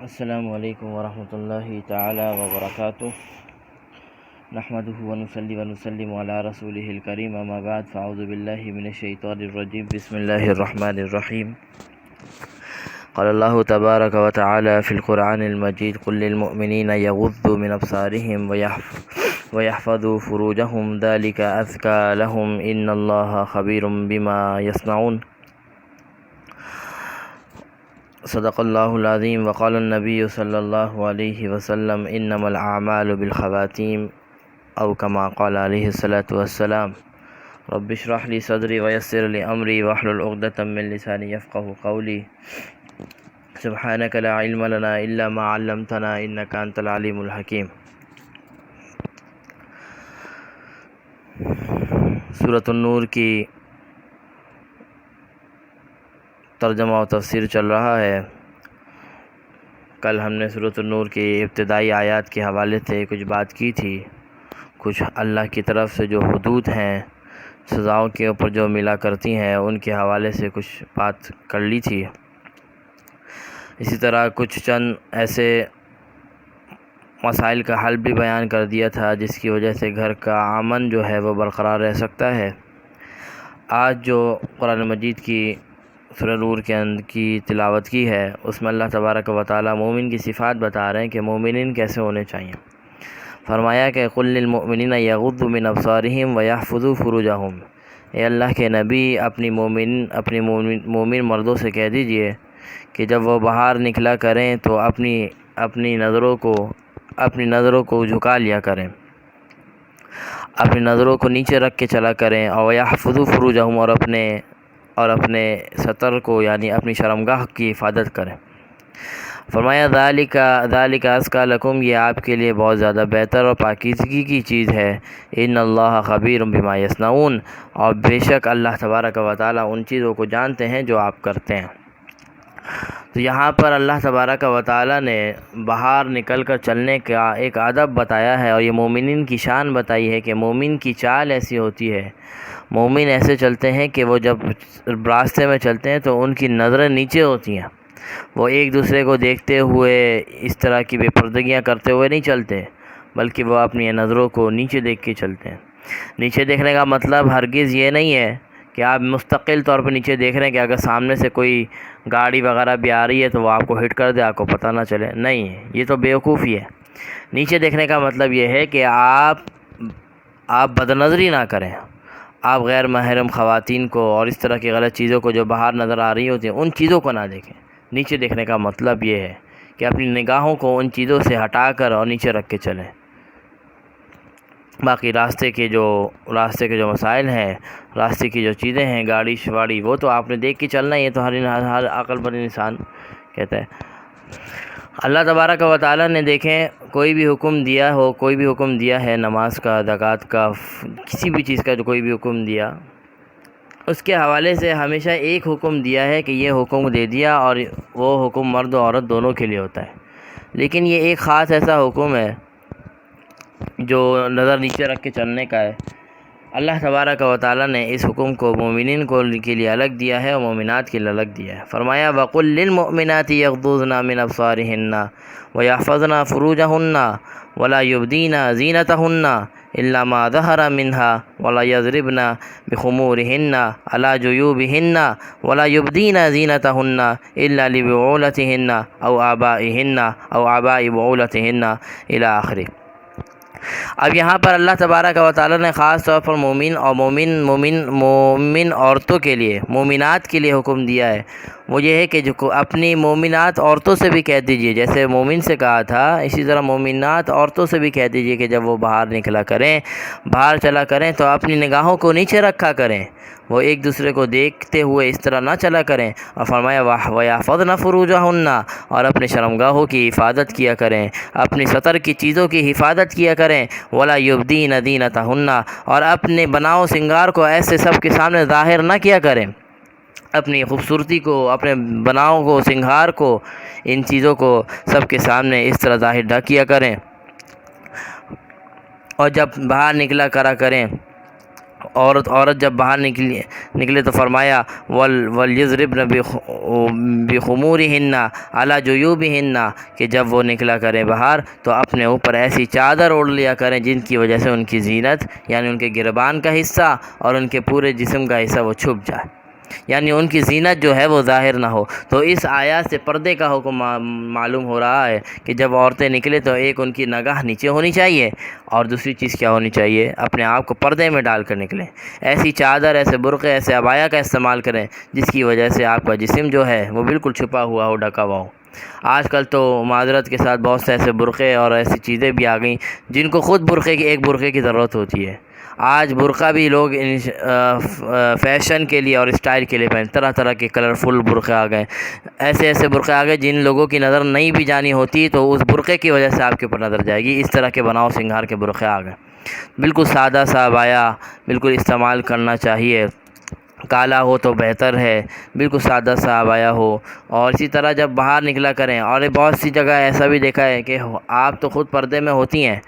السلام علیکم ورحمۃ اللہ تعالی وبرکاتہ نحمده ونصلی ونسلم علی رسولہ الکریم اما بعد فاعوذ باللہ من الشیطان الرجیم بسم اللہ الرحمن الرحیم قال اللہ تبارک وتعالی فی القرآن المجید قل للمؤمنین یغضوا من ابصارهم ویحفظوا فروجهم ذلک ازکی لهم ان اللہ خبیر بما یصنعون صدق اللہ العظیم وقال النبی صلی اللہ علیہ وسلم انما الاعمال بالخواتیم او کما قال علیہ الصلاۃ والسلام رب اشرح لی صدری ویسر لی امری واحلل عقدۃ من لسانی یفقهوا قولی سبحانک لا علم لنا الا ما علمتنا انک انت العلیم الحکیم۔ سورۃ النور کی ترجمہ و تفسیر چل رہا ہے۔ کل ہم نے سورۃ النور کی ابتدائی آیات کے حوالے سے کچھ بات کی تھی، کچھ اللہ کی طرف سے جو حدود ہیں، سزاؤں کے اوپر جو ملا کرتی ہیں، ان کے حوالے سے کچھ بات کر لی تھی۔ اسی طرح کچھ چند ایسے مسائل کا حل بھی بیان کر دیا تھا جس کی وجہ سے گھر کا امن جو ہے وہ برقرار رہ سکتا ہے۔ آج جو قرآن مجید کی سورہ نور کے اندر کی تلاوت کی ہے، اس میں اللہ تبارک و تعالی مومن کی صفات بتا رہے ہیں کہ مومنین کیسے ہونے چاہیے۔ فرمایا کہ قل للمؤمنین یغضوا من ابصارهم ویحفظوا فروجهم، اے اللہ کے نبی اپنی مومن مردوں سے کہہ دیجئے کہ جب وہ باہر نکلا کریں تو اپنی نظروں کو جھکا لیا کریں، اپنی نظروں کو نیچے رکھ کے چلا کریں، اور یحفظوا فروجهم اور اپنے سطر کو یعنی اپنی شرمگاہ کی حفاظت کریں۔ فرمایا ذالک ازکی لکم، یہ آپ کے لیے بہت زیادہ بہتر اور پاکیزگی کی چیز ہے۔ ان اللہ خبیر بما یصنعون، اور بے شک اللہ تبارک و تعالی ان چیزوں کو جانتے ہیں جو آپ کرتے ہیں۔ تو یہاں پر اللہ تبارک و تعالی نے باہر نکل کر چلنے کا ایک ادب بتایا ہے، اور یہ مومنین کی شان بتائی ہے کہ مومن کی چال ایسی ہوتی ہے، مومن ایسے چلتے ہیں کہ وہ جب راستے میں چلتے ہیں تو ان کی نظریں نیچے ہوتی ہیں، وہ ایک دوسرے کو دیکھتے ہوئے اس طرح کی بے پردگیاں کرتے ہوئے نہیں چلتے، بلکہ وہ اپنی نظروں کو نیچے دیکھ کے چلتے ہیں۔ نیچے دیکھنے کا مطلب ہرگز یہ نہیں ہے کہ آپ مستقل طور پر نیچے دیکھ رہے ہیں کہ اگر سامنے سے کوئی گاڑی وغیرہ بھی آ رہی ہے تو وہ آپ کو ہٹ کر دے، آپ کو پتہ نہ چلے، نہیں، یہ تو بیوقوفی ہے۔ نیچے دیکھنے کا مطلب یہ ہے کہ آپ بدنظری نہ کریں، آپ غیر محرم خواتین کو اور اس طرح کی غلط چیزوں کو جو باہر نظر آ رہی ہوتی ہیں ان چیزوں کو نہ دیکھیں۔ نیچے دیکھنے کا مطلب یہ ہے کہ اپنی نگاہوں کو ان چیزوں سے ہٹا کر اور نیچے رکھ کے چلیں۔ باقی راستے کے جو مسائل ہیں، راستے کی جو چیزیں ہیں، گاڑی شواڑی، وہ تو آپ نے دیکھ کے چلنا ہے، یہ تو ہر عقل مند انسان کہتا ہے۔ اللہ تبارک و تعالی نے دیکھیں کوئی بھی حکم دیا ہے، نماز کا، زکوٰۃ کا، کسی بھی چیز کا جو کوئی بھی حکم دیا، اس کے حوالے سے ہمیشہ ایک حکم دیا ہے کہ یہ حکم دے دیا، اور وہ حکم مرد و عورت دونوں کے لیے ہوتا ہے۔ لیکن یہ ایک خاص ایسا حکم ہے جو نظر نیچے رکھ کے چلنے کا ہے۔ اللہ تبارک و تعالی نے اس حکم کو مومنین کے لیے الگ دیا ہے اور مومنات کے لیے الگ دیا ہے۔ فرمایا وَقُلْ لِلْمُؤْمِنَاتِ يَغْضُضْنَ مِنْ أَبْصَارِهِنَّ وَيَحْفَظْنَ فُرُوجَهُنَّ وَلَا يُبْدِينَ زِينَتَهُنَّ إِلَّا مَا ظَهَرَ مِنْهَا وَلَا يَضْرِبْنَ بِخُمُورِهِنَّ عَلَى جُيُوبِهِنَّ وَلَا يُبْدِينَ زِينَتَهُنَّ إِلَّا لِبُعُولَتِهِنَّ أَوْ آبَائِهِنَّ أَوْ آبَاءِ بُعُولَتِهِنَّ إِلَى آخِرِهِ۔ اب یہاں پر اللہ تبارک و تعالی نے خاص طور پر مومن عورتوں کے لیے، مومنات کے لیے حکم دیا ہے، وہ یہ ہے کہ جو اپنی مومنات عورتوں سے بھی کہہ دیجئے، جیسے مومن سے کہا تھا اسی طرح مومنات عورتوں سے بھی کہہ دیجئے کہ جب وہ باہر چلا کریں تو اپنی نگاہوں کو نیچے رکھا کریں، وہ ایک دوسرے کو دیکھتے ہوئے اس طرح نہ چلا کریں۔ اور فرمایا وَيَحْفَظْنَ فُرُوجَهُنَّ، اور اپنے شرمگاہوں کی حفاظت کیا کریں، اپنی سطر کی چیزوں کی حفاظت کیا کریں۔ وَلَا يُبْدِينَ زِينَتَهُنَّ، اور اپنے بناؤ سنگار کو ایسے سب کے سامنے ظاہر نہ کیا کریں، اپنی خوبصورتی کو، اپنے بناؤ کو، سنگار کو، ان چیزوں کو سب کے سامنے اس طرح ظاہر نہ کیا کریں، اور جب باہر نکلا کرا کریں عورت جب باہر نکلے تو فرمایا وَلْيَضْرِبْنَ بِخُمُورِهِنَّ عَلَى جُيُوبِهِنَّ کہ جب وہ نکلا کریں باہر تو اپنے اوپر ایسی چادر اوڑھ لیا کریں جن کی وجہ سے ان کی زینت یعنی ان کے گربان کا حصہ اور ان کے پورے جسم کا حصہ وہ چھپ جائے، یعنی ان کی زینت جو ہے وہ ظاہر نہ ہو۔ تو اس آیات سے پردے کا حکم معلوم ہو رہا ہے کہ جب عورتیں نکلے تو ایک ان کی نگاہ نیچے ہونی چاہیے اور دوسری چیز کیا ہونی چاہیے، اپنے آپ کو پردے میں ڈال کر نکلیں، ایسی چادر، ایسے برقعے، ایسے عبایا کا استعمال کریں جس کی وجہ سے آپ کا جسم جو ہے وہ بالکل چھپا ہوا ہو، ڈھکا ہوا ہو۔ آج کل تو معذرت کے ساتھ بہت سے ایسے برقعے اور ایسی چیزیں بھی آ گئیں جن کو خود ایک برقعے کی ضرورت ہوتی ہے۔ آج برقع بھی لوگ فیشن کے لیے اور اسٹائل کے لیے طرح طرح کے کلرفل برقعے آ گئے، ایسے برقعے آ گئے جن لوگوں کی نظر نہیں بھی جانی ہوتی تو اس برقعے کی وجہ سے آپ کے اوپر نظر جائے گی، اس طرح کے بناؤ سنگھار کے برقعے آ گئے۔ بالکل سادہ سا عبایا بالکل استعمال کرنا چاہیے، کالا ہو تو بہتر ہے، بالکل سادہ سا عبایا ہو۔ اور اسی طرح جب باہر نکلا کریں، اور بہت سی جگہ ایسا بھی دیکھا ہے کہ آپ تو خود پردے میں ہوتی ہیں،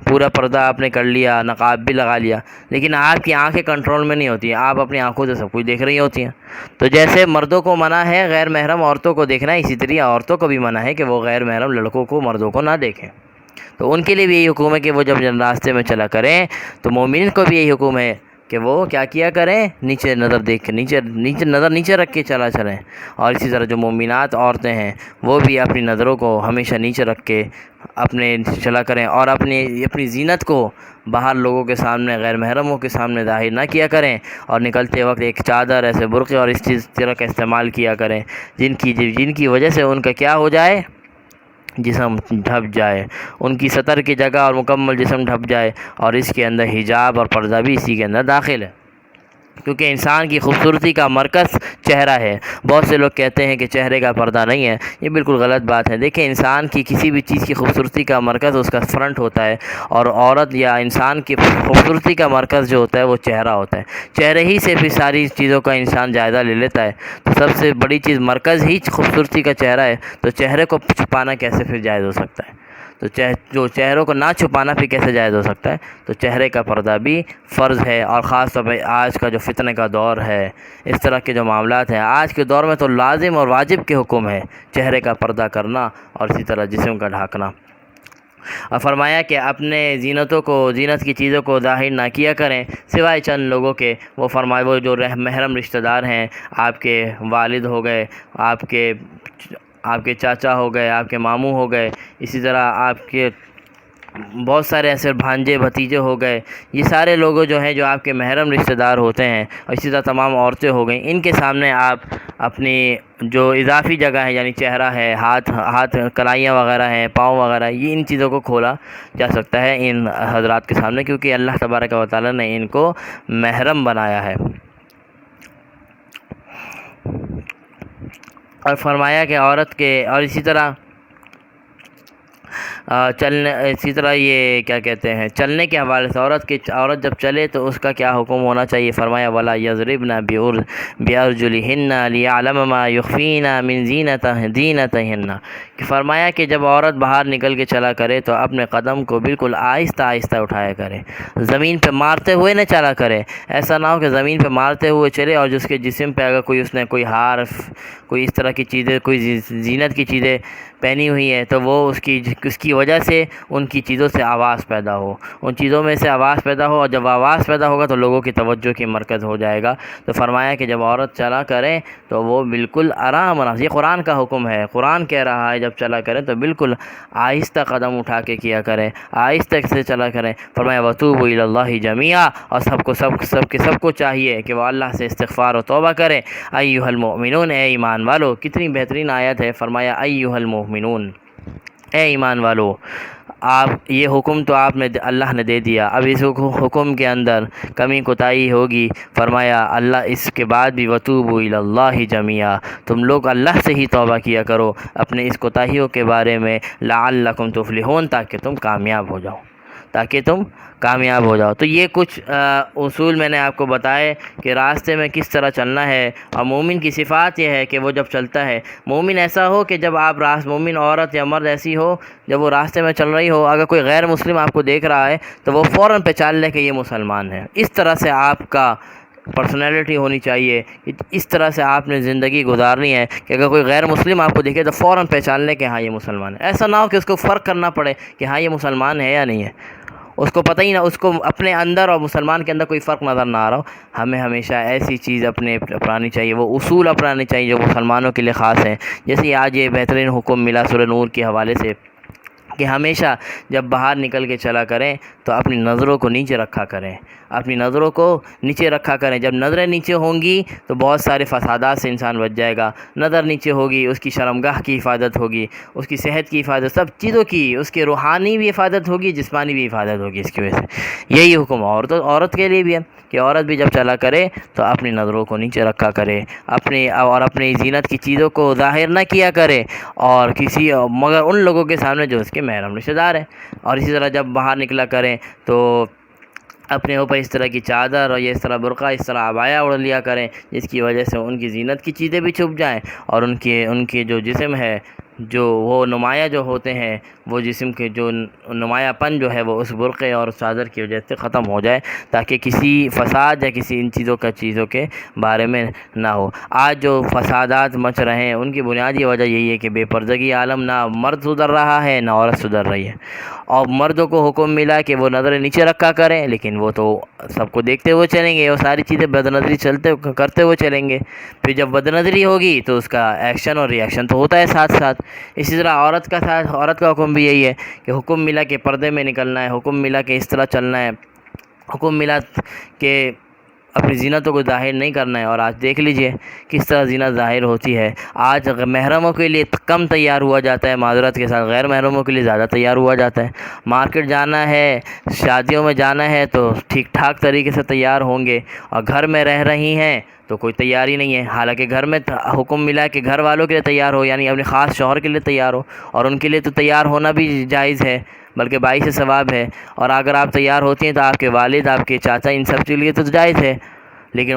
پورا پردہ آپ نے کر لیا، نقاب بھی لگا لیا، لیکن آپ کی آنکھیں کنٹرول میں نہیں ہوتی ہیں، آپ اپنی آنکھوں سے سب کچھ دیکھ رہی ہوتی ہیں۔ تو جیسے مردوں کو منع ہے غیر محرم عورتوں کو دیکھنا، اسی طرح عورتوں کو بھی منع ہے کہ وہ غیر محرم لڑکوں کو، مردوں کو نہ دیکھیں۔ تو ان کے لیے بھی یہی حکم ہے کہ وہ جب راستے میں چلا کریں تو مومن کو بھی یہی حکم ہے کہ وہ کیا کریں، نیچے نظر دیکھ کے نظر نیچے رکھ کے چلیں، اور اسی طرح جو مومنات عورتیں ہیں وہ بھی اپنی نظروں کو ہمیشہ نیچے رکھ کے اپنے چلا کریں، اور اپنی زینت کو باہر لوگوں کے سامنے، غیر محرموں کے سامنے ظاہر نہ کیا کریں، اور نکلتے وقت ایک چادر، ایسے برقعے اور اس طرح کا استعمال کیا کریں جن کی وجہ سے ان کا کیا ہو جائے، جسم ڈھپ جائے، ان کی سطر کی جگہ اور مکمل جسم ڈھپ جائے، اور اس کے اندر حجاب اور پردہ بھی اسی کے اندر داخل ہے، کیونکہ انسان کی خوبصورتی کا مرکز چہرہ ہے۔ بہت سے لوگ کہتے ہیں کہ چہرے کا پردہ نہیں ہے، یہ بالکل غلط بات ہے۔ دیکھیں، انسان کی کسی بھی چیز کی خوبصورتی کا مرکز اس کا فرنٹ ہوتا ہے، اور عورت یا انسان کی خوبصورتی کا مرکز جو ہوتا ہے وہ چہرہ ہوتا ہے۔ چہرے ہی سے پھر ساری چیزوں کا انسان جائزہ لے لیتا ہے، تو سب سے بڑی چیز مرکز ہی خوبصورتی کا چہرہ ہے، تو چہرے کو چھپانا کیسے پھر جائز ہو سکتا ہے؟ تو جو چہروں کو نہ چھپانا پھر کیسے جائز ہو سکتا ہے؟ تو چہرے کا پردہ بھی فرض ہے، اور خاص طور پہ آج کا جو فتنے کا دور ہے، اس طرح کے جو معاملات ہیں آج کے دور میں تو لازم اور واجب کے حکم ہے چہرے کا پردہ کرنا اور اسی طرح جسم کا ڈھانکنا۔ اور فرمایا کہ اپنے زینت کی چیزوں کو ظاہر نہ کیا کریں سوائے چند لوگوں کے۔ وہ فرمائے وہ جو محرم رشتہ دار ہیں، آپ کے والد ہو گئے، آپ کے چاچا ہو گئے، آپ کے ماموں ہو گئے، اسی طرح آپ کے بہت سارے ایسے بھانجے بھتیجے ہو گئے، یہ سارے لوگ جو ہیں جو آپ کے محرم رشتہ دار ہوتے ہیں، اور اسی طرح تمام عورتیں ہو گئیں، ان کے سامنے آپ اپنی جو اضافی جگہ ہے یعنی چہرہ ہے، ہاتھ کلائیاں وغیرہ ہیں، پاؤں وغیرہ، یہ ان چیزوں کو کھولا جا سکتا ہے ان حضرات کے سامنے، کیونکہ اللہ تبارک و تعالیٰ نے ان کو محرم بنایا ہے۔ اور فرمایا کہ عورت کے، اور اسی طرح یہ کیا کہتے ہیں، چلنے کے حوالے سے عورت جب چلے تو اس کا کیا حکم ہونا چاہیے؟ فرمایا وَلَا يَضْرِبْنَ بِأَرْجُلِهِنَّ لِيَعْلَمَ مَا يُخْفِينَ مِنْ زِينَتِهِنَّ کہ فرمایا کہ جب عورت باہر نکل کے چلا کرے تو اپنے قدم کو بالکل آہستہ آہستہ اٹھایا کرے، زمین پہ مارتے ہوئے نہ چلا کرے۔ ایسا نہ ہو کہ زمین پہ مارتے ہوئے چلے اور جس کے جسم پہ اگر اس نے کوئی ہار، کوئی اس طرح کی چیزیں، کوئی زینت کی چیزیں پہنی ہوئی ہے تو وہ اس کی وجہ سے ان کی چیزوں سے آواز پیدا ہو، ان چیزوں میں سے آواز پیدا ہو، اور جب آواز پیدا ہوگا تو لوگوں کی توجہ کی مرکز ہو جائے گا۔ تو فرمایا کہ جب عورت چلا کرے تو وہ بالکل آرام، یہ قرآن کا حکم ہے، قرآن کہہ رہا ہے جب چلا کرے تو بالکل آہستہ قدم اٹھا کے کیا کریں، آہستہ سے چلا کریں۔ فرمایا وَتُوبُوا إِلَى اللَّهِ جَمِيعًا اور سب کو چاہیے کہ وہ اللہ سے استغفار و توبہ کریں۔ ایھا المؤمنون اے ایمان والو، کتنی بہترین آیت ہے۔ فرمایا ایھا المؤمنون اے ایمان والو، آپ یہ حکم تو اللہ نے دے دیا، اب اس حکم کے اندر کمی کوتاہی ہوگی، فرمایا اللہ اس کے بعد بھی وَتُوبُوا إِلَى اللَّهِ جَمِيعًا، تم لوگ اللہ سے ہی توبہ کیا کرو اپنے اس کوتاہیوں کے بارے میں، لَعَلَّكُمْ تُفْلِحُونَ تاکہ تم کامیاب ہو جاؤ۔ تاکہ تم کامیاب ہو جاؤ۔ تو یہ کچھ اصول میں نے آپ کو بتائے کہ راستے میں کس طرح چلنا ہے، اور مومن کی صفات یہ ہے کہ وہ جب چلتا ہے، مومن ایسا ہو کہ جب آپ مومن عورت یا مرد ایسی ہو جب وہ راستے میں چل رہی ہو، اگر کوئی غیر مسلم آپ کو دیکھ رہا ہے تو وہ فوراً پہچان لے کہ یہ مسلمان ہے۔ اس طرح سے آپ کا پرسنالٹی ہونی چاہیے، اس طرح سے آپ نے زندگی گزارنی ہے کہ اگر کوئی غیر مسلم آپ کو دیکھے تو فوراً پہچان لے کہ ہاں یہ مسلمان ہے۔ ایسا نہ ہو کہ اس کو فرق کرنا پڑے کہ ہاں یہ مسلمان ہے یا نہیں ہے، اس کو پتہ ہی نہ، اس کو اپنے اندر اور مسلمان کے اندر کوئی فرق نظر نہ آ رہا ہو۔ ہمیں ہمیشہ ایسی چیز اپنانی چاہیے، وہ اصول اپنانے چاہیے جو مسلمانوں کے لیے خاص ہیں۔ جیسے آج یہ بہترین حکم ملا سورہ نور کے حوالے سے کہ ہمیشہ جب باہر نکل کے چلا کریں تو اپنی نظروں کو نیچے رکھا کریں، اپنی نظروں کو نیچے رکھا کریں۔ جب نظریں نیچے ہوں گی تو بہت سارے فسادات سے انسان بچ جائے گا۔ نظر نیچے ہوگی، اس کی شرمگاہ کی حفاظت ہوگی، اس کی صحت کی حفاظت، سب چیزوں کی، اس کے روحانی بھی حفاظت ہوگی، جسمانی بھی حفاظت ہوگی اس کی وجہ سے۔ یہی حکم عورت کے لیے بھی ہے کہ عورت بھی جب چلا کرے تو اپنی نظروں کو نیچے رکھا کرے، اپنی زینت کی چیزوں کو ظاہر نہ کیا کرے، اور مگر ان لوگوں کے سامنے جو اس کے محرم رشتہ دار ہیں۔ اور اسی طرح جب باہر نکلا کریں تو اپنے اوپر اس طرح کی چادر اور یہ اس طرح برقع، اس طرح عبایا اوڑھ لیا کریں جس کی وجہ سے ان کی زینت کی چیزیں بھی چھپ جائیں، اور ان کے جو جسم ہے، جو وہ نمایاں جو ہوتے ہیں، وہ جسم کے جو نمایاں پن جو ہے وہ اس برقعے اور اس چادر کی وجہ سے ختم ہو جائے، تاکہ کسی فساد یا کسی ان چیزوں کے بارے میں نہ ہو۔ آج جو فسادات مچ رہے ہیں ان کی بنیادی وجہ یہی ہے کہ بے پردگی عالم، نہ مرد سدھر رہا ہے نہ عورت سدھر رہی ہے۔ اور مردوں کو حکم ملا کہ وہ نظریں نیچے رکھا کریں، لیکن وہ تو سب کو دیکھتے ہوئے چلیں گے، وہ ساری چیزیں بد نظری کرتے ہوئے چلیں گے۔ پھر جب بد نظری ہوگی تو اس کا ایکشن اور ری ایکشن تو ہوتا ہے ساتھ ساتھ۔ اسی طرح عورت کا حکم بھی یہی ہے کہ حکم ملا کہ پردے میں نکلنا ہے، حکم ملا کہ اس طرح چلنا ہے، حکم ملا کہ اپنی زینتوں کو ظاہر نہیں کرنا ہے۔ اور آج دیکھ لیجئے کس طرح زینت ظاہر ہوتی ہے۔ آج محرموں کے لیے کم تیار ہوا جاتا ہے، معذرت کے ساتھ غیر محرموں کے لیے زیادہ تیار ہوا جاتا ہے۔ مارکیٹ جانا ہے، شادیوں میں جانا ہے تو ٹھیک ٹھاک طریقے سے تیار ہوں گے، اور گھر میں رہ رہی ہیں تو کوئی تیاری نہیں ہے، حالانکہ گھر میں حکم ملا کہ گھر والوں کے لیے تیار ہو، یعنی اپنے خاص شوہر کے لیے تیار ہو، اور ان کے لیے تو تیار ہونا بھی جائز ہے، بلکہ باعث ثواب ہے۔ اور اگر آپ تیار ہوتی ہیں تو آپ کے والد، آپ کے چاچا، ان سب کے لیے تو جائز ہے، لیکن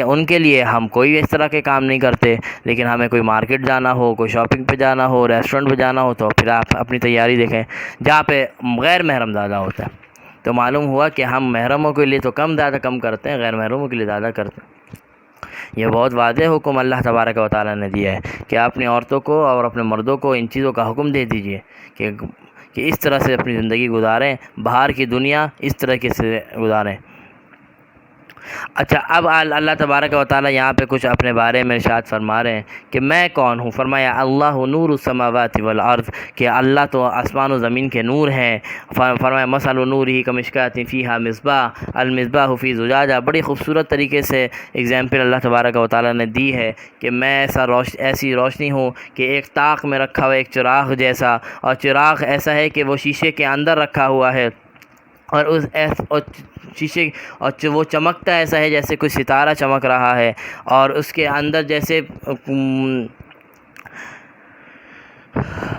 ان کے لیے ہم کوئی اس طرح کے کام نہیں کرتے۔ لیکن ہمیں کوئی مارکیٹ جانا ہو، کوئی شاپنگ پہ جانا ہو، ریسٹورنٹ پہ جانا ہو، تو پھر آپ اپنی تیاری دیکھیں جہاں پہ غیر محرم زیادہ ہوتا ہے۔ تو معلوم ہوا کہ ہم محرموں کے لیے تو زیادہ کم کرتے ہیں، غیر محرموں کے لیے زیادہ کرتے ہیں۔ یہ بہت واضح حکم اللہ تبارک و تعالیٰ نے دیا ہے کہ اپنی عورتوں کو اور اپنے مردوں کو ان چیزوں کا حکم دے دیجئے کہ اس طرح سے اپنی زندگی گزاریں، باہر کی دنیا اس طرح سے گزاریں۔ اچھا، اب اللہ تبارک و تعالیٰ یہاں پہ کچھ اپنے بارے میں ارشاد فرما رہے ہیں کہ میں کون ہوں۔ فرمایا اللہ نور السماوات والارض، کہ اللہ تو آسمان و زمین کے نور ہیں۔ فرمایا مثل نورہ کمشکاۃ فیہا مصباح، المصباح فی زجاجہ۔ بڑی خوبصورت طریقے سے اگزامپل اللہ تبارک و تعالیٰ نے دی ہے کہ میں ایسی روشنی ہوں کہ ایک طاق میں رکھا ہوا ایک چراغ جیسا، اور چراغ ایسا ہے کہ وہ شیشے کے اندر رکھا ہوا ہے، اور شیشے اور وہ چمکتا ایسا ہے جیسے کوئی ستارہ چمک رہا ہے، اور اس کے اندر جیسے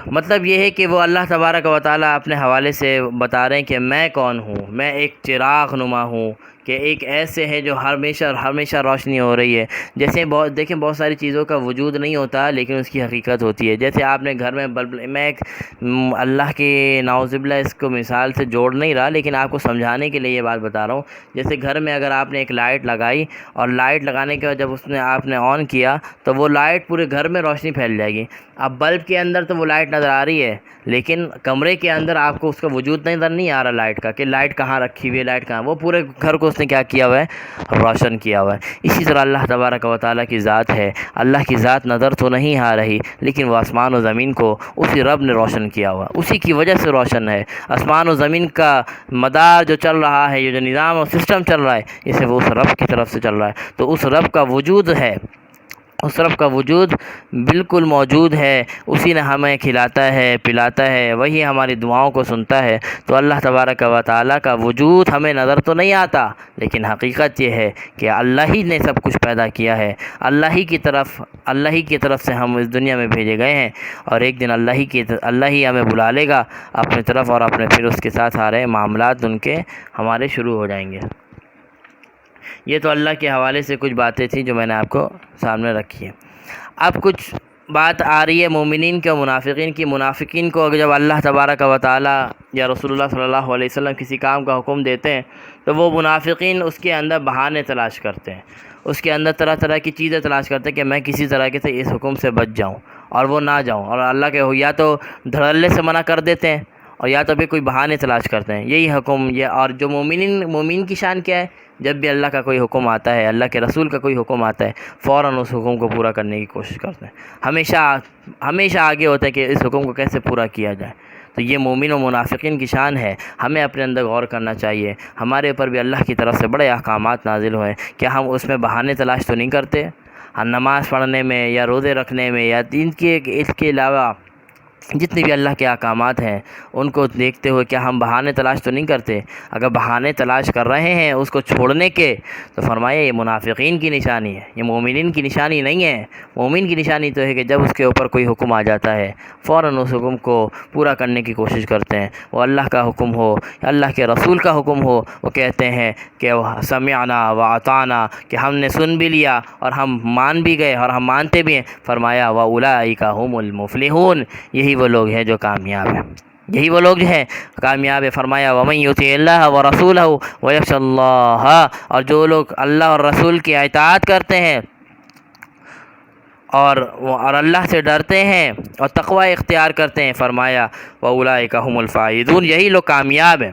مطلب یہ ہے کہ وہ اللہ تبارک و تعالیٰ اپنے حوالے سے بتا رہے ہیں کہ میں کون ہوں، میں ایک چراغ نما ہوں، کہ ایک ایسے ہے جو ہمیشہ روشنی ہو رہی ہے۔ جیسے دیکھیں بہت ساری چیزوں کا وجود نہیں ہوتا لیکن اس کی حقیقت ہوتی ہے۔ جیسے آپ نے گھر میں بلب، میں ایک اللہ کے نعوذ باللہ اس کو مثال سے جوڑ نہیں رہا، لیکن آپ کو سمجھانے کے لیے یہ بات بتا رہا ہوں۔ جیسے گھر میں اگر آپ نے ایک لائٹ لگائی، اور لائٹ لگانے کے بعد جب آپ نے آن کیا تو وہ لائٹ پورے گھر میں روشنی پھیل جائے گی۔ اب بلب کے اندر تو وہ لائٹ نظر آ رہی ہے، لیکن کمرے کے اندر آپ کو اس کا وجود نظر نہیں آ رہا لائٹ کا، کہ لائٹ کہاں رکھی ہوئی ہے، لائٹ کہاں، وہ پورے گھر کو اس نے کیا کیا ہوا ہے، روشن کیا ہوا ہے۔ اسی طرح اللہ تبارک و تعالیٰ کی ذات ہے، اللہ کی ذات نظر تو نہیں آ رہی، لیکن وہ آسمان و زمین کو اسی رب نے روشن کیا ہوا، اسی کی وجہ سے روشن ہے۔ آسمان و زمین کا مدار جو چل رہا ہے، یہ جو نظام اور سسٹم چل رہا ہے، اسے وہ اس رب کی طرف سے چل رہا ہے، تو اس رب کا وجود ہے، اس رب کا وجود بالکل موجود ہے، اسی نے ہمیں کھلاتا ہے پلاتا ہے، وہی ہماری دعاؤں کو سنتا ہے۔ تو اللہ تبارک و تعالیٰ کا وجود ہمیں نظر تو نہیں آتا، لیکن حقیقت یہ ہے کہ اللہ ہی نے سب کچھ پیدا کیا ہے، اللہ ہی کی طرف سے ہم اس دنیا میں بھیجے گئے ہیں، اور ایک دن اللہ ہی ہمیں بلا لے گا اپنی طرف، اور اپنے پھر اس کے ساتھ سارے معاملات ان کے ہمارے شروع ہو جائیں گے۔ یہ تو اللہ کے حوالے سے کچھ باتیں تھیں جو میں نے آپ کو سامنے رکھی ہیں۔ اب کچھ بات آ رہی ہے مومنین کے اور منافقین کی۔ منافقین کو جب اللہ تبارک و تعالیٰ یا رسول اللہ صلی اللہ علیہ وسلم کسی کام کا حکم دیتے ہیں تو وہ منافقین اس کے اندر بہانے تلاش کرتے ہیں، اس کے اندر طرح طرح کی چیزیں تلاش کرتے ہیں کہ میں کسی طرح سے اس حکم سے بچ جاؤں اور وہ نہ جاؤں، اور اللہ کے یا تو دھڑلے سے منع کر دیتے ہیں اور یا تو بھی کوئی بہانے تلاش کرتے ہیں۔ یہی حکم اور جو مومن کی شان کیا ہے، جب بھی اللہ کا کوئی حکم آتا ہے، اللہ کے رسول کا کوئی حکم آتا ہے، فوراً اس حکم کو پورا کرنے کی کوشش کرتے ہیں، ہمیشہ آگے ہوتا ہے کہ اس حکم کو کیسے پورا کیا جائے۔ تو یہ مومن و منافقین کی شان ہے، ہمیں اپنے اندر غور کرنا چاہیے۔ ہمارے اوپر بھی اللہ کی طرف سے بڑے احکامات نازل ہوئے، کیا ہم اس میں بہانے تلاش تو نہیں کرتے؟ ہم نماز پڑھنے میں یا روزے رکھنے میں یا دین کے اس کے علاوہ جتنے بھی اللہ کے احکامات ہیں ان کو دیکھتے ہوئے کیا ہم بہانے تلاش تو نہیں کرتے؟ اگر بہانے تلاش کر رہے ہیں اس کو چھوڑنے کے، تو فرمایا یہ منافقین کی نشانی ہے، یہ مومنین کی نشانی نہیں ہے۔ مومن کی نشانی تو ہے کہ جب اس کے اوپر کوئی حکم آ جاتا ہے فوراً اس حکم کو پورا کرنے کی کوشش کرتے ہیں، وہ اللہ کا حکم ہو یا اللہ کے رسول کا حکم ہو، وہ کہتے ہیں کہ سمعنا و اطعنا، کہ ہم نے سن بھی لیا اور ہم مان بھی گئے اور ہم مانتے بھی ہیں۔ فرمایا وَأُولَٰئِكَ هُمُ الْمُفْلِحُونَ، یہی وہ لوگ ہیں جو کامیاب ہیں، یہی وہ لوگ جو ہیں کامیاب ہے۔ فرمایا وَمَن يُطِعِ اللَّهَ وَرَسُولَهُ وَيَخْشَ اللَّهَ، اور جو لوگ اللہ اور رسول کی اطاعت کرتے ہیں اور اللہ سے ڈرتے ہیں اور تقوی اختیار کرتے ہیں، فرمایا وَأُولَٰئِكَ هُمُ الْفَائِزُونَ، یہی لوگ کامیاب ہیں۔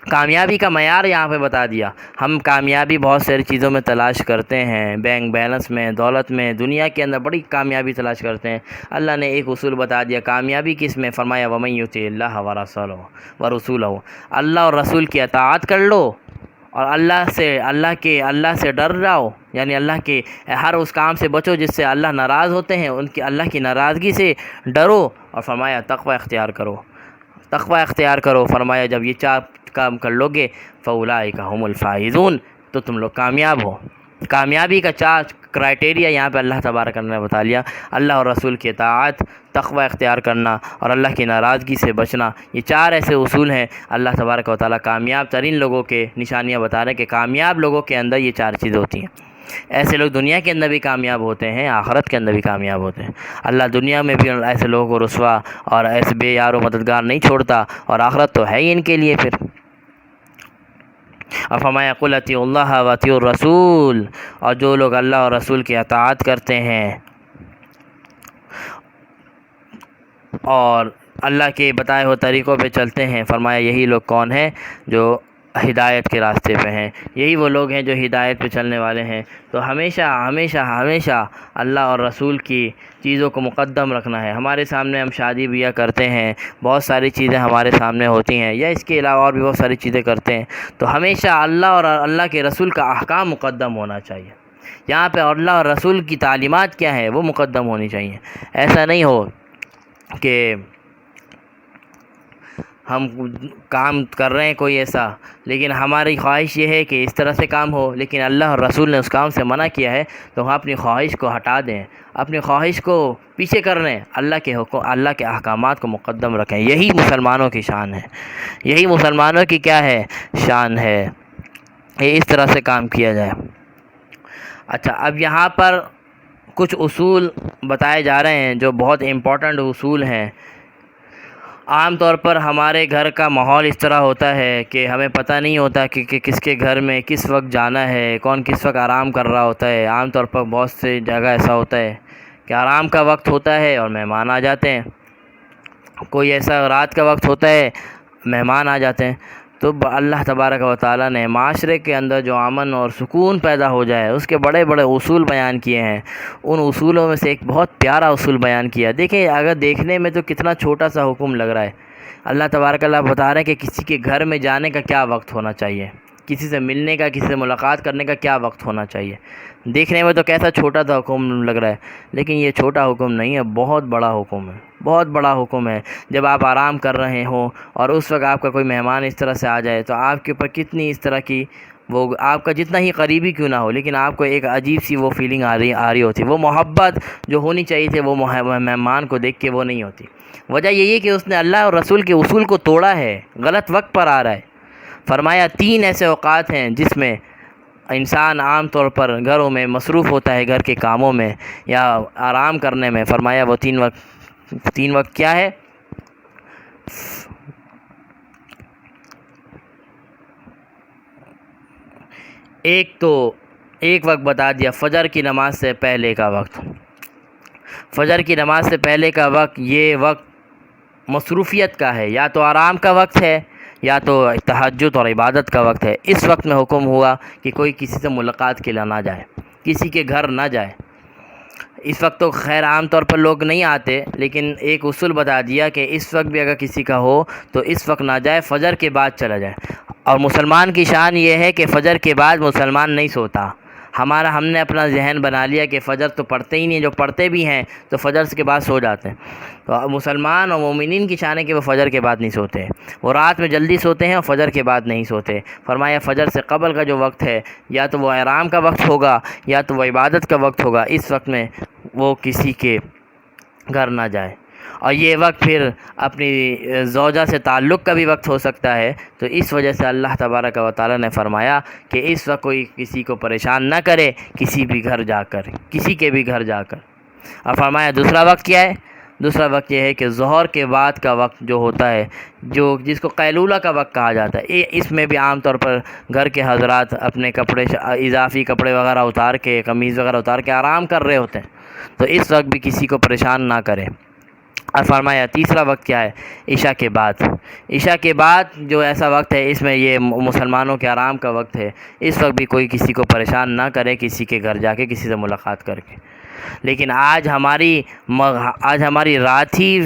کامیابی کا معیار یہاں پہ بتا دیا۔ ہم کامیابی بہت ساری چیزوں میں تلاش کرتے ہیں، بینک بیلنس میں، دولت میں، دنیا کے اندر بڑی کامیابی تلاش کرتے ہیں۔ اللہ نے ایک اصول بتا دیا کامیابی کس میں، فرمایا وَمَن يُطِعِ اللَّهَ وَرَسُولَهُ، اللہ اور رسول کی اطاعت کر لو اور اللہ سے ڈر جاؤ، یعنی اللہ کے ہر اس کام سے بچو جس سے اللہ ناراض ہوتے ہیں، اللہ کی ناراضگی سے ڈرو، اور فرمایا تقوی اختیار کرو۔ فرمایا جب یہ چار کام کر لو گے فَأُولَٰئِكَ هُمُ الْفَائِزُونَ، تو تم لوگ کامیاب ہو۔ کامیابی کا 4 کرائٹیریا یہاں پہ اللہ تبارک نے بتا لیا، اللہ اور رسول کی اطاعت، تقوی اختیار کرنا اور اللہ کی ناراضگی سے بچنا۔ یہ 4 ایسے اصول ہیں اللہ تبارک و تعالیٰ کامیاب ترین لوگوں کے نشانیاں بتا رہے ہیں کہ کامیاب لوگوں کے اندر یہ 4 چیزیں ہوتی ہیں۔ ایسے لوگ دنیا کے اندر بھی کامیاب ہوتے ہیں، آخرت کے اندر بھی کامیاب ہوتے ہیں۔ اللہ دنیا میں بھی ایسے لوگوں کو رسوا اور ایسے بے یار و مددگار نہیں چھوڑتا، اور آخرت تو ہے ہی ان کے لیے پھر۔ اور فرمایا قُلْ اطیعوا اللَّهَ وَاطیعوا الرَّسُولَ، اور جو لوگ اللہ اور رسول کی اطاعت کرتے ہیں اور اللہ کے بتائے ہوئے طریقوں پہ چلتے ہیں، فرمایا یہی لوگ کون ہیں؟ جو ہدایت کے راستے پہ ہیں، یہی وہ لوگ ہیں جو ہدایت پہ چلنے والے ہیں۔ تو ہمیشہ اللہ اور رسول کی چیزوں کو مقدم رکھنا ہے۔ ہمارے سامنے ہم شادی بیاہ کرتے ہیں، بہت ساری چیزیں ہمارے سامنے ہوتی ہیں، یا اس کے علاوہ اور بھی بہت ساری چیزیں کرتے ہیں، تو ہمیشہ اللہ اور اللہ کے رسول کا احکام مقدم ہونا چاہیے۔ یہاں پہ اللہ اور رسول کی تعلیمات کیا ہیں وہ مقدم ہونی چاہیے۔ ایسا نہیں ہو کہ ہم کام کر رہے ہیں کوئی ایسا، لیکن ہماری خواہش یہ ہے کہ اس طرح سے کام ہو، لیکن اللہ اور رسول نے اس کام سے منع کیا ہے، تو ہم اپنی خواہش کو ہٹا دیں، اپنی خواہش کو پیچھے کر لیں، اللہ کے احکامات کو مقدم رکھیں۔ یہی مسلمانوں کی شان ہے، یہی مسلمانوں کی کیا ہے؟ شان ہے۔ اس طرح سے کام کیا جائے۔ اچھا، اب یہاں پر کچھ اصول بتائے جا رہے ہیں جو بہت امپورٹنٹ اصول ہیں۔ عام طور پر ہمارے گھر کا ماحول اس طرح ہوتا ہے کہ ہمیں پتہ نہیں ہوتا کہ کس کے گھر میں کس وقت جانا ہے، کون کس وقت آرام کر رہا ہوتا ہے۔ عام طور پر بہت سی جگہ ایسا ہوتا ہے کہ آرام کا وقت ہوتا ہے اور مہمان آ جاتے ہیں، کوئی ایسا رات کا وقت ہوتا ہے مہمان آ جاتے ہیں۔ تو اللہ تبارک و تعالیٰ نے معاشرے کے اندر جو امن اور سکون پیدا ہو جائے اس کے بڑے بڑے اصول بیان کیے ہیں۔ ان اصولوں میں سے ایک بہت پیارا اصول بیان کیا۔ دیکھیں، اگر دیکھنے میں تو کتنا چھوٹا سا حکم لگ رہا ہے، اللہ تبارک اللہ بتا رہے ہیں کہ کسی کے گھر میں جانے کا کیا وقت ہونا چاہیے، کسی سے ملنے کا، کسی سے ملاقات کرنے کا کیا وقت ہونا چاہیے۔ دیکھنے میں تو کیسا چھوٹا سا حکم لگ رہا ہے، لیکن یہ چھوٹا حکم نہیں ہے، بہت بڑا حکم ہے، بہت بڑا حکم ہے۔ جب آپ آرام کر رہے ہوں اور اس وقت آپ کا کوئی مہمان اس طرح سے آ جائے تو آپ کے اوپر کتنی اس طرح کی، وہ آپ کا جتنا ہی قریبی کیوں نہ ہو، لیکن آپ کو ایک عجیب سی وہ فیلنگ آ رہی ہوتی، وہ محبت جو ہونی چاہیے تھی وہ مہمان کو دیکھ کے وہ نہیں ہوتی۔ وجہ یہی ہے کہ اس نے اللہ اور رسول کے اصول کو توڑا ہے، غلط وقت پر آ رہا ہے۔ فرمایا 3 ایسے اوقات ہیں جس میں انسان عام طور پر گھروں میں مصروف ہوتا ہے، گھر کے کاموں میں یا آرام کرنے میں۔ فرمایا وہ 3 وقت کیا ہے؟ ایک وقت بتا دیا، فجر کی نماز سے پہلے کا وقت۔ فجر کی نماز سے پہلے کا وقت، یہ وقت مصروفیت کا ہے، یا تو آرام کا وقت ہے یا تو تہجد اور عبادت کا وقت ہے۔ اس وقت میں حکم ہوا کہ کوئی کسی سے ملاقات کے لیے نہ جائے، کسی کے گھر نہ جائے۔ اس وقت تو خیر عام طور پر لوگ نہیں آتے، لیکن ایک اصول بتا دیا کہ اس وقت بھی اگر کسی کا ہو تو اس وقت نہ جائے، فجر کے بعد چلا جائے۔ اور مسلمان کی شان یہ ہے کہ فجر کے بعد مسلمان نہیں سوتا۔ ہم نے اپنا ذہن بنا لیا کہ فجر تو پڑھتے ہی نہیں، جو پڑھتے بھی ہیں تو فجر کے بعد سو جاتے ہیں۔ تو مسلمان اور مومنین کی شان ہے کہ وہ فجر کے بعد نہیں سوتے، وہ رات میں جلدی سوتے ہیں اور فجر کے بعد نہیں سوتے۔ فرمایا فجر سے قبل کا جو وقت ہے، یا تو وہ آرام کا وقت ہوگا یا تو وہ عبادت کا وقت ہوگا، اس وقت میں وہ کسی کے گھر نہ جائے۔ اور یہ وقت پھر اپنی زوجہ سے تعلق کا بھی وقت ہو سکتا ہے، تو اس وجہ سے اللہ تبارک و تعالی نے فرمایا کہ اس وقت کوئی کسی کو پریشان نہ کرے، کسی کے بھی گھر جا کر۔ اور فرمایا دوسرا وقت کیا ہے؟ دوسرا وقت یہ ہے کہ ظہر کے بعد کا وقت جو ہوتا ہے، جس کو قیلولہ کا وقت کہا جاتا ہے، اس میں بھی عام طور پر گھر کے حضرات اپنے کپڑے، اضافی کپڑے وغیرہ اتار کے، قمیض وغیرہ اتار کے آرام کر رہے ہوتے ہیں، تو اس وقت بھی کسی کو پریشان نہ کرے۔ اور فرمایا تیسرا وقت کیا ہے؟ عشاء کے بعد۔ عشاء کے بعد جو ایسا وقت ہے، اس میں یہ مسلمانوں کے آرام کا وقت ہے، اس وقت بھی کوئی کسی کو پریشان نہ کرے، کسی کے گھر جا کے کسی سے ملاقات کر کے۔ لیکن آج ہماری رات ہی،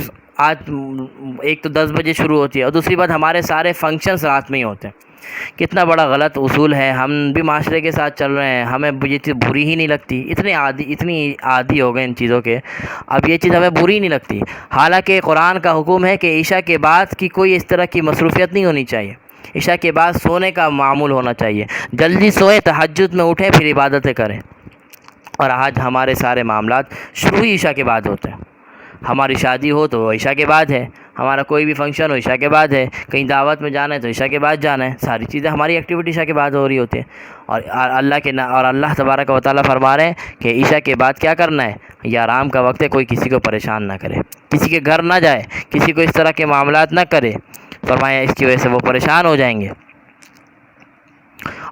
ایک تو 10 بجے شروع ہوتی ہے اور دوسری بات ہمارے سارے فنکشنز رات میں ہی ہوتے ہیں۔ کتنا بڑا غلط اصول ہے، ہم بھی معاشرے کے ساتھ چل رہے ہیں، ہمیں یہ چیز بری ہی نہیں لگتی، اتنی عادی ہو گئے ان چیزوں کے، اب یہ چیز ہمیں بری نہیں لگتی۔ حالانکہ قرآن کا حکم ہے کہ عشاء کے بعد کی کوئی اس طرح کی مصروفیت نہیں ہونی چاہیے، عشاء کے بعد سونے کا معمول ہونا چاہیے، جلدی سوئے، تہجد میں اٹھیں، پھر عبادتیں کریں۔ اور آج ہمارے سارے معاملات شروع ہی عشاء کے بعد ہوتے ہیں۔ ہماری شادی ہو تو وہ عشاء کے بعد ہے، ہمارا کوئی بھی فنکشن ہو عشاء کے بعد ہے، کہیں دعوت میں جانا ہے تو عشاء کے بعد جانا ہے، ساری چیزیں ہماری ایکٹیویٹی عشاء کے بعد ہو رہی ہوتی ہے۔ اور اللہ تبارک و تعالیٰ فرما رہے ہیں کہ عشاء کے بعد کیا کرنا ہے؟ یہ آرام کا وقت ہے، کوئی کسی کو پریشان نہ کرے، کسی کے گھر نہ جائے، کسی کو اس طرح کے معاملات نہ کرے۔ فرمایا اس کی وجہ سے وہ پریشان ہو جائیں گے۔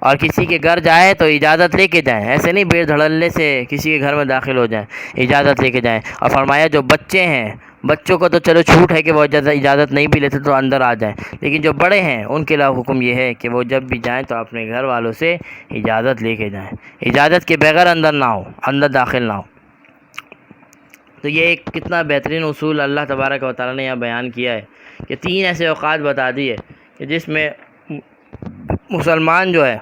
اور کسی کے گھر جائے تو اجازت لے کے جائیں، ایسے نہیں بے دھڑلے سے کسی کے گھر میں داخل ہو جائیں، اجازت لے کے جائیں۔ اور فرمایا جو بچے ہیں، بچوں کو تو چلو چھوٹ ہے کہ وہ اجازت نہیں بھی لیتے تو اندر آ جائیں، لیکن جو بڑے ہیں ان کے لیے حکم یہ ہے کہ وہ جب بھی جائیں تو اپنے گھر والوں سے اجازت لے کے جائیں، اجازت کے بغیر اندر داخل نہ ہو۔ تو یہ ایک کتنا بہترین اصول اللہ تبارک و تعالیٰ نے یہاں بیان کیا ہے کہ 3 ایسے اوقات بتا دیے کہ جس میں مسلمان جو ہے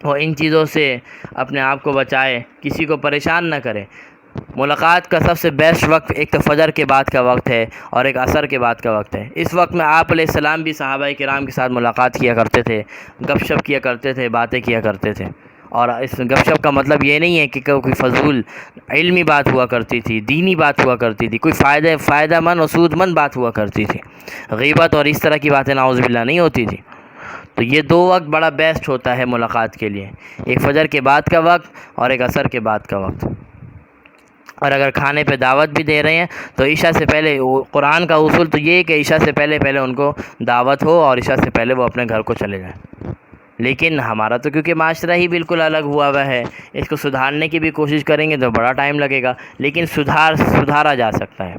وہ ان چیزوں سے اپنے آپ کو بچائے، کسی کو پریشان نہ کرے۔ ملاقات کا سب سے بیسٹ وقت ایک تو فجر کے بعد کا وقت ہے اور ایک عصر کے بعد کا وقت ہے۔ اس وقت میں آپ علیہ السلام بھی صحابہ کرام کے ساتھ ملاقات کیا کرتے تھے، گپ شپ کیا کرتے تھے، باتیں کیا کرتے تھے۔ اور اس گپ شپ کا مطلب یہ نہیں ہے کہ کوئی فضول علمی بات ہوا کرتی تھی، دینی بات ہوا کرتی تھی، کوئی فائدہ مند و سود مند بات ہوا کرتی تھی، غیبت اور اس طرح کی باتیں نعوذ باللہ نہیں ہوتی تھی۔ تو یہ 2 وقت بڑا بیسٹ ہوتا ہے ملاقات کے لیے، ایک فجر کے بعد کا وقت اور ایک عصر کے بعد کا وقت۔ اور اگر کھانے پہ دعوت بھی دے رہے ہیں تو عشاء سے پہلے، قرآن کا اصول تو یہ ہے کہ عشاء سے پہلے ان کو دعوت ہو اور عشاء سے پہلے وہ اپنے گھر کو چلے جائیں۔ لیکن ہمارا تو کیونکہ معاشرہ ہی بالکل الگ ہوا ہے، اس کو سدھارنے کی بھی کوشش کریں گے تو بڑا ٹائم لگے گا، لیکن سدھارا جا سکتا ہے۔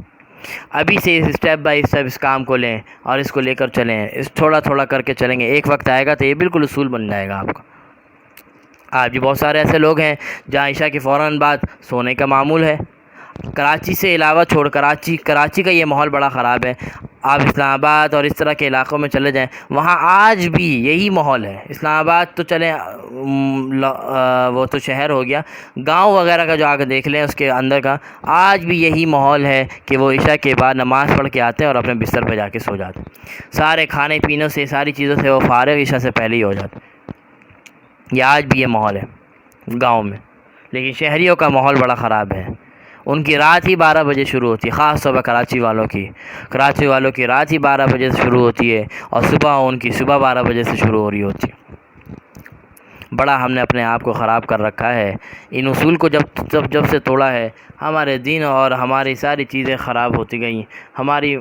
ابھی سے اسٹیپ بائی اسٹیپ اس کام کو لیں اور اس کو لے کر چلیں، تھوڑا تھوڑا کر کے چلیں گے، ایک وقت آئے گا تو یہ بالکل اصول بن جائے گا آپ کا۔ آج بھی بہت سارے ایسے لوگ ہیں جہاں عشاء کے فوراً بعد سونے کا معمول ہے۔ کراچی سے علاوہ کراچی کا یہ ماحول بڑا خراب ہے۔ آپ اسلام آباد اور اس طرح کے علاقوں میں چلے جائیں، وہاں آج بھی یہی ماحول ہے۔ اسلام آباد تو چلیں وہ تو شہر ہو گیا، گاؤں وغیرہ کا جو آ کے دیکھ لیں اس کے اندر کا، آج بھی یہی ماحول ہے کہ وہ عشاء کے بعد نماز پڑھ کے آتے ہیں اور اپنے بستر پہ جا کے سو جاتے ہیں، سارے کھانے پینے سے، ساری چیزوں سے وہ فارغ عشاء سے پہلے ہی ہو جاتے ہیں۔ یہ آج بھی یہ ماحول ہے گاؤں میں، لیکن شہریوں کا ماحول بڑا خراب ہے۔ ان کی رات ہی 12 بجے شروع ہوتی ہے، خاص طور پر کراچی والوں کی رات ہی 12 بجے سے شروع ہوتی ہے، اور ان کی صبح 12 بجے سے شروع ہو رہی ہوتی ہے۔ بڑا ہم نے اپنے آپ کو خراب کر رکھا ہے۔ ان اصول کو جب سے توڑا ہے، ہمارے دین اور ہماری ساری چیزیں خراب ہوتی گئیں، ہماری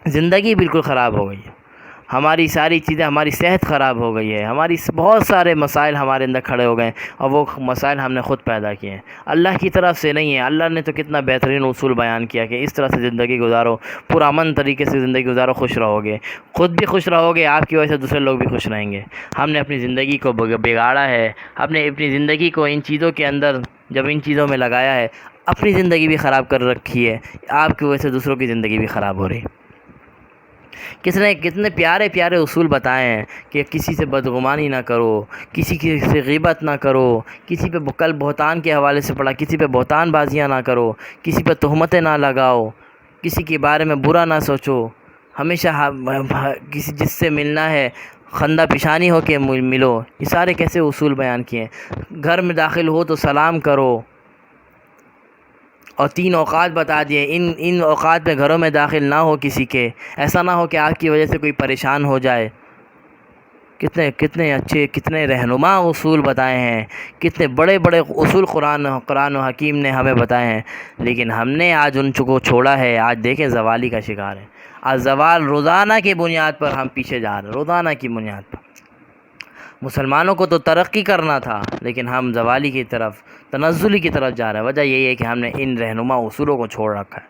زندگی بالکل خراب ہو گئی ہے، ہماری ساری چیزیں، ہماری صحت خراب ہو گئی ہے، ہماری بہت سارے مسائل ہمارے اندر کھڑے ہو گئے ہیں، اور وہ مسائل ہم نے خود پیدا کیے ہیں، اللہ کی طرف سے نہیں ہے۔ اللہ نے تو کتنا بہترین اصول بیان کیا کہ اس طرح سے زندگی گزارو، پرامن طریقے سے زندگی گزارو، خوش رہو گے، خود بھی خوش رہو گے، آپ کی وجہ سے دوسرے لوگ بھی خوش رہیں گے۔ ہم نے اپنی زندگی کو بگاڑا ہے، اپنی زندگی کو ان چیزوں کے اندر، جب ان چیزوں میں لگایا ہے، اپنی زندگی بھی خراب کر رکھی ہے، آپ کی وجہ سے دوسروں کی زندگی بھی خراب ہو رہی ہے۔ کتنے پیارے پیارے اصول بتائے ہیں کہ کسی سے بدگمانی نہ کرو، کسی سے غیبت نہ کرو، کسی پہ کل بہتان کے حوالے سے پڑھا، کسی پہ بہتان بازیاں نہ کرو، کسی پہ تہمتیں نہ لگاؤ، کسی کے بارے میں برا نہ سوچو، ہمیشہ جس سے ملنا ہے خندہ پیشانی ہو کے ملو۔ یہ سارے کیسے اصول بیان کیے ہیں۔ گھر میں داخل ہو تو سلام کرو، اور 3 اوقات بتا دیے، ان اوقات میں گھروں میں داخل نہ ہو کسی کے، ایسا نہ ہو کہ آپ کی وجہ سے کوئی پریشان ہو جائے۔ کتنے اچھے، کتنے رہنما اصول بتائے ہیں، کتنے بڑے بڑے اصول قرآن و حکیم نے ہمیں بتائے ہیں، لیکن ہم نے آج ان کو چھوڑا ہے۔ آج دیکھیں زوالی کا شکار ہے، آج زوال روزانہ کی بنیاد پر ہم پیچھے جا رہے ہیں، روزانہ کی بنیاد پر۔ مسلمانوں کو تو ترقی کرنا تھا، لیکن ہم زوالی کی طرف، تنزلی کی طرف جا رہے ہیں۔ وجہ یہی ہے کہ ہم نے ان رہنما اصولوں کو چھوڑ رکھا ہے،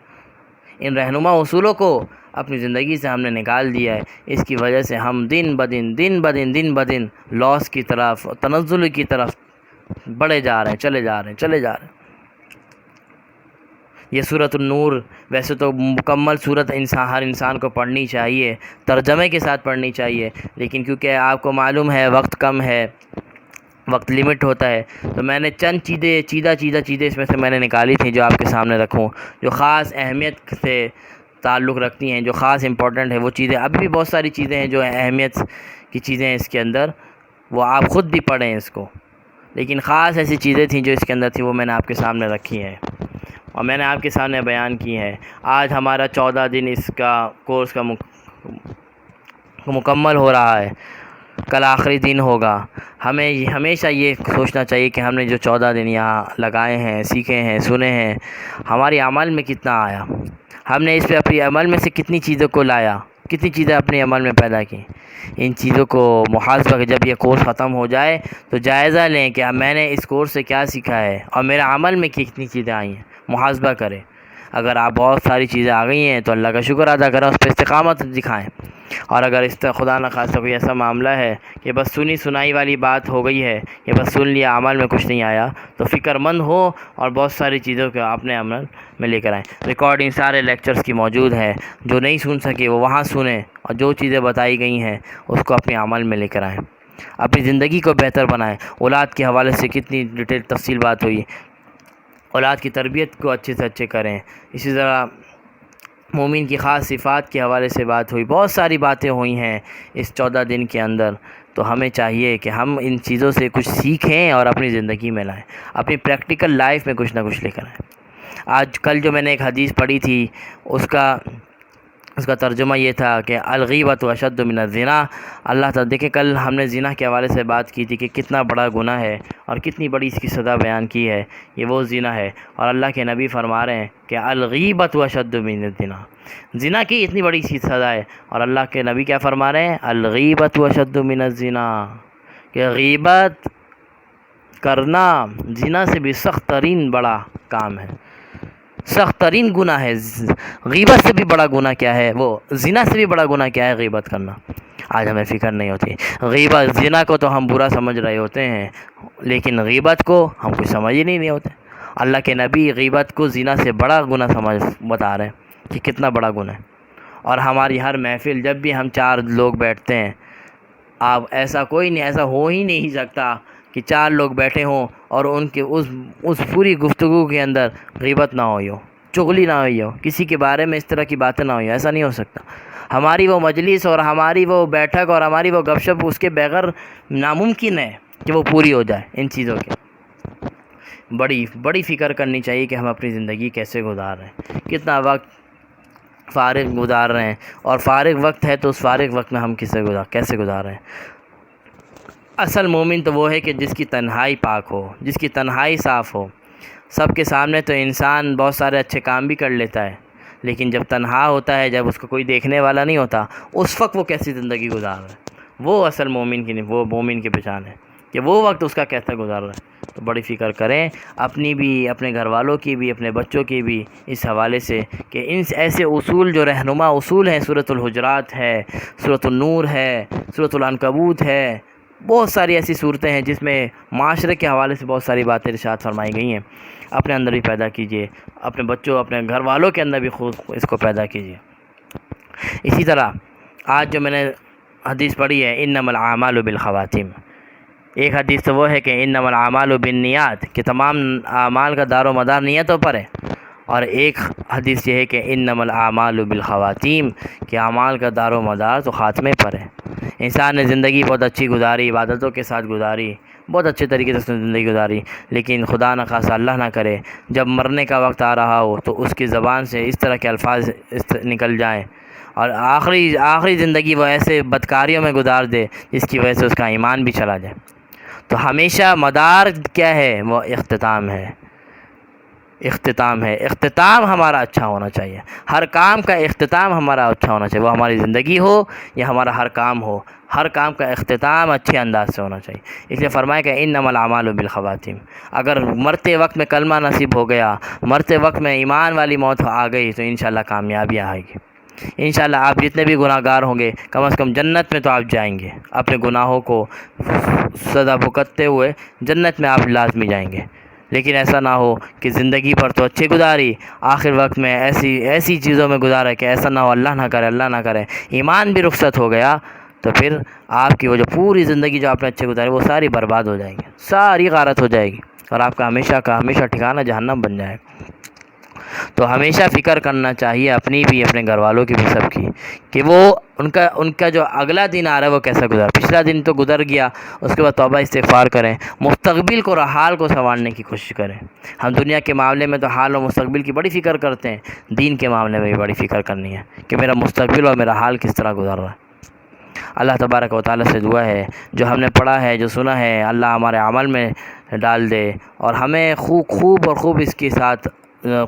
ان رہنما اصولوں کو اپنی زندگی سے ہم نے نکال دیا ہے۔ اس کی وجہ سے ہم دن بدن لاس کی طرف، تنزل کی طرف چلے جا رہے ہیں۔ یہ سورۃ النور ویسے تو مکمل سورت ہر انسان کو پڑھنی چاہیے، ترجمے کے ساتھ پڑھنی چاہیے، لیکن کیونکہ آپ کو معلوم ہے وقت کم ہے، وقت لمٹ ہوتا ہے، تو میں نے چند چیزیں اس میں سے میں نے نکالی تھیں جو آپ کے سامنے رکھوں، جو خاص اہمیت سے تعلق رکھتی ہیں، جو خاص امپورٹنٹ ہے وہ چیزیں۔ اب بھی بہت ساری چیزیں ہیں جو اہمیت کی چیزیں ہیں اس کے اندر، وہ آپ خود بھی پڑھیں اس کو، لیکن خاص ایسی چیزیں تھیں جو اس کے اندر تھیں، وہ میں نے آپ کے سامنے رکھی ہیں اور میں نے آپ کے سامنے بیان کی ہیں۔ آج ہمارا 14 دن اس کا کورس کا مکمل ہو رہا ہے، کل آخری دن ہوگا۔ ہمیں ہمیشہ یہ سوچنا چاہیے کہ ہم نے جو 14 دن یہاں لگائے ہیں، سیکھے ہیں، سنے ہیں، ہماری عمل میں کتنا آیا، ہم نے اس پہ اپنی عمل میں سے کتنی چیزوں کو لایا، کتنی چیزیں اپنے عمل میں پیدا کی۔ ان چیزوں کو محاسبہ کہ جب یہ کورس ختم ہو جائے تو جائزہ لیں کہ میں نے اس کورس سے کیا سیکھا ہے اور میرے عمل میں کتنی چیزیں آئی ہیں، محاسبہ کریں۔ اگر آپ بہت ساری چیزیں آ گئی ہیں تو اللہ کا شکر ادا کریں، اس پہ استقامت دکھائیں، اور اگر اس طرح خدا نخواستہ کوئی ایسا معاملہ ہے کہ بس سنی سنائی والی بات ہو گئی ہے، کہ بس سن لیا، عمل میں کچھ نہیں آیا، تو فکر مند ہو اور بہت ساری چیزوں کو اپنے عمل میں لے کر آئیں۔ ریکارڈنگ سارے لیکچرز کی موجود ہے، جو نہیں سن سکے وہ وہاں سنیں، اور جو چیزیں بتائی گئی ہیں اس کو اپنے عمل میں لے کر آئیں، اپنی زندگی کو بہتر بنائیں۔ اولاد کے حوالے سے کتنی ڈیٹیل تفصیل بات ہوئی، اولاد کی تربیت کو اچھے سے اچھے کریں۔ اسی طرح مومن کی خاص صفات کے حوالے سے بات ہوئی، بہت ساری باتیں ہوئی ہیں اس 14 دن کے اندر، تو ہمیں چاہیے کہ ہم ان چیزوں سے کچھ سیکھیں اور اپنی زندگی میں لائیں، اپنی پریکٹیکل لائف میں کچھ نہ کچھ لے کر آئیں۔ کل جو میں نے ایک حدیث پڑھی تھی، اس کا ترجمہ یہ تھا کہ الغیبۃ اشد من الزنا۔ اللہ تعالیٰ دیکھیں، کل ہم نے زنا کے حوالے سے بات کی تھی کہ کتنا بڑا گناہ ہے اور کتنی بڑی اس کی سزا بیان کی ہے، یہ وہ زنا ہے، اور اللہ کے نبی فرما رہے ہیں کہ الغیبۃ اشد من الزنا، زنا کی اتنی بڑی سی سزا ہے، اور اللہ کے نبی کیا فرما رہے ہیں؟ الغیبۃ اشد من الزنا، کہ غیبت کرنا زنا سے بھی سخت ترین بڑا کام ہے، سخت ترین گناہ ہے۔ غیبت سے بھی بڑا گناہ کیا ہے؟ وہ زنا سے بھی بڑا گناہ کیا ہے؟ غیبت کرنا۔ آج ہمیں فکر نہیں ہوتی۔ غیبت، زنا کو تو ہم برا سمجھ رہے ہوتے ہیں، لیکن غیبت کو ہم کچھ سمجھ ہی نہیں ہوتے۔ اللہ کے نبی غیبت کو زنا سے بڑا گناہ بتا رہے ہیں کہ کتنا بڑا گناہ ہے، اور ہماری ہر محفل جب بھی ہم 4 لوگ بیٹھتے ہیں، آپ ایسا کوئی نہیں، ایسا ہو ہی نہیں سکتا کہ 4 لوگ بیٹھے ہوں اور ان کے اس پوری گفتگو کے اندر غیبت نہ ہوئی ہو، چغلی نہ ہوئی ہو، کسی کے بارے میں اس طرح کی باتیں نہ ہوئی ہوں، ایسا نہیں ہو سکتا۔ ہماری وہ مجلس اور ہماری وہ بیٹھک اور ہماری وہ گپ شپ اس کے بغیر ناممکن ہے کہ وہ پوری ہو جائے۔ ان چیزوں کی بڑی فکر کرنی چاہیے کہ ہم اپنی زندگی کیسے گزار رہے ہیں، کتنا وقت فارغ گزار رہے ہیں، اور فارغ وقت ہے تو اس فارغ وقت میں ہم کیسے گزار رہے ہیں۔ اصل مومن تو وہ ہے کہ جس کی تنہائی پاک ہو، جس کی تنہائی صاف ہو۔ سب کے سامنے تو انسان بہت سارے اچھے کام بھی کر لیتا ہے، لیکن جب تنہا ہوتا ہے، جب اس کو کوئی دیکھنے والا نہیں ہوتا، اس وقت وہ کیسی زندگی گزار رہا ہے، وہ اصل مومن کی پہچان ہے کہ وہ وقت اس کا کیسا گزار رہا ہے۔ تو بڑی فکر کریں اپنی بھی، اپنے گھر والوں کی بھی، اپنے بچوں کی بھی، اس حوالے سے کہ ان ایسے اصول جو رہنما اصول ہیں، سورۃ الحجرات ہے، سورۃ النور ہے، سورۃ العنکبوت ہے، بہت ساری ایسی صورتیں ہیں جس میں معاشرے کے حوالے سے بہت ساری باتیں ارشاد فرمائی گئی ہیں۔ اپنے اندر بھی پیدا کیجیے، اپنے بچوں، اپنے گھر والوں کے اندر بھی خود اس کو پیدا کیجیے۔ اسی طرح آج جو میں نے حدیث پڑھی ہے، انما الاعمال بالخواتیم، ایک حدیث تو وہ ہے کہ انما الاعمال بالنیات، کہ تمام اعمال کا دار و مدار نیتوں پر ہے، اور ایک حدیث یہ ہے کہ انما الاعمال بالخواتیم، کہ اعمال کا دار و مدار تو خاتمے پر ہے۔ انسان نے زندگی بہت اچھی گزاری، عبادتوں کے ساتھ گزاری، بہت اچھے طریقے سے اس نے زندگی گزاری، لیکن خدا نخواستہ اللہ نہ کرے جب مرنے کا وقت آ رہا ہو تو اس کی زبان سے اس طرح کے الفاظ نکل جائیں، اور آخری زندگی وہ ایسے بدکاریوں میں گزار دے جس کی وجہ سے اس کا ایمان بھی چلا جائے۔ تو ہمیشہ مدار کیا ہے؟ وہ اختتام ہے، اختتام ہمارا اچھا ہونا چاہیے، ہر کام کا اختتام ہمارا اچھا ہونا چاہیے، وہ ہماری زندگی ہو یا ہمارا ہر کام ہو، ہر کام کا اختتام اچھے انداز سے ہونا چاہیے۔ اس لیے فرمایا کہ انما الاعمال بالخواتیم، اگر مرتے وقت میں کلمہ نصیب ہو گیا، مرتے وقت میں ایمان والی موت آ گئی تو انشاءاللہ کامیابی آئے گی۔ انشاءاللہ آپ جتنے بھی گناہ گار ہوں گے، کم از کم جنت میں تو آپ جائیں گے، اپنے گناہوں کو سزا بھگتتے ہوئے جنت میں آپ لازمی جائیں گے۔ لیکن ایسا نہ ہو کہ زندگی پر تو اچھی گزاری، آخر وقت میں ایسی چیزوں میں گزارا کہ ایسا نہ ہو، اللہ نہ کرے ایمان بھی رخصت ہو گیا تو پھر آپ کی وہ جو پوری زندگی جو آپ نے اچھے گزاری وہ ساری برباد ہو جائیں گی، ساری غارت ہو جائے گی، اور آپ کا ہمیشہ ٹھکانہ جہنم بن جائے گا۔ تو ہمیشہ فکر کرنا چاہیے اپنی بھی، اپنے گھر والوں کی بھی، سب کی، کہ وہ ان کا جو اگلا دن آ رہا ہے وہ کیسا گزرا۔ پچھلا دن تو گزر گیا، اس کے بعد توبہ استغفار کریں، مستقبل کو حال کو سنوارنے کی کوشش کریں۔ ہم دنیا کے معاملے میں تو حال و مستقبل کی بڑی فکر کرتے ہیں، دین کے معاملے میں بھی بڑی فکر کرنی ہے کہ میرا مستقبل اور میرا حال کس طرح گزر رہا ہے۔ اللہ تبارک و تعالیٰ سے دعا ہے جو ہم نے پڑھا ہے، جو سنا ہے، اللہ ہمارے عمل میں ڈال دے، اور ہمیں خوب اس کے ساتھ،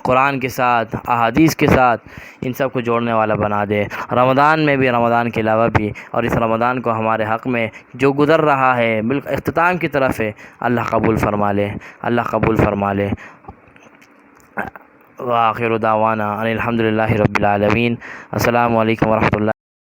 قرآن کے ساتھ، احادیث کے ساتھ، ان سب کو جوڑنے والا بنا دے۔ رمضان میں بھی، رمضان کے علاوہ بھی، اور اس رمضان کو ہمارے حق میں جو گزر رہا ہے بالکل اختتام کی طرف ہے، اللہ قبول فرما لے۔ وآخر دعوانا ان الحمد للہ رب العالمین۔ السلام علیکم ورحمۃ اللہ۔